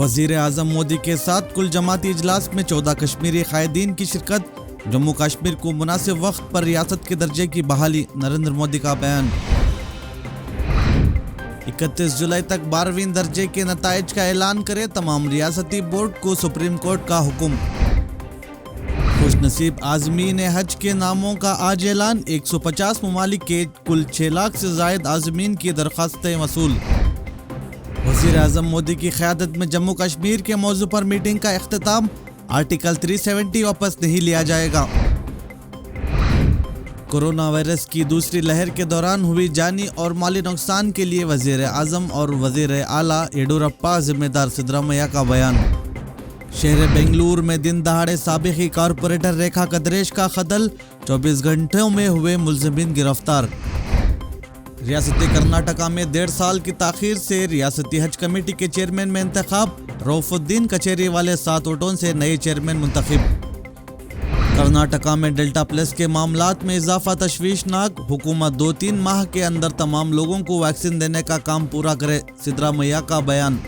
वज़ीर आज़म मोदी के साथ कुल जमाती इजलास में 14 कश्मीरी कायदीन की शिरकत। जम्मू कश्मीर को मुनासिब वक्त पर रियासत के दर्जे की बहाली, नरेंद्र मोदी का बयान। 31 जुलाई तक 12वीं दर्जे के नताइज का ऐलान करे तमाम रियासती बोर्ड को सुप्रीम कोर्ट का हुक्म। खुशनसीब आज़मीन हज के नामों का आज ऐलान। 150 ममालिक के कुल 6 लाख से जायद आज़मीन की दरख्वास्तें वसूल। वज़ीर आज़म मोदी की क़यादत में जम्मू कश्मीर के मौजू पर मीटिंग का इख्तिताम। आर्टिकल 370 वापस नहीं लिया जाएगा। कोरोना वायरस की दूसरी लहर के दौरान हुई जानी और माली नुकसान के लिए वज़ीर आज़म और वज़ीर आला येडियुरप्पा जिम्मेदार, सिद्धरामैया का बयान। शहर बेंगलुरु में दिन दहाड़े साबिक़ी कारपोरेटर रेखा कदरेश का कत्ल, 24 घंटों में हुए मुलज़िमीन गिरफ्तार। रियासती कर्नाटका में 1.5 साल की ताख़ीर से रियासती हज कमेटी के चेयरमैन में इंतखाब। रऊफुद्दीन कचेरी वाले 7 वोटों से नए चेयरमैन मुंतखब। कर्नाटका में डेल्टा प्लस के मामलात में इजाफा तशवीशनाक। हुकूमत 2-3 माह के अंदर तमाम लोगों को वैक्सीन देने का काम पूरा करे, सिद्धरामैया का बयान।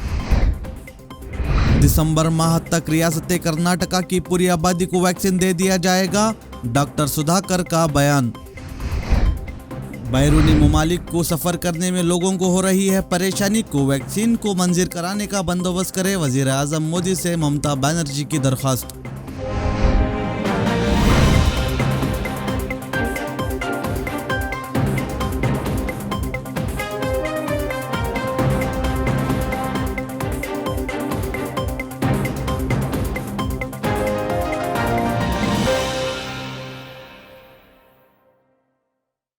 दिसंबर माह तक रियासत कर्नाटका की पूरी आबादी को वैक्सीन दे दिया जाएगा, डॉक्टर सुधाकर का बयान। बैरूनी ममालिक को सफ़र करने में लोगों को हो रही है परेशानी, को वैक्सीन को मंजूर कराने का बंदोबस्त करे, वज़ीर आज़म मोदी से ममता बनर्जी की दरख्वास्त।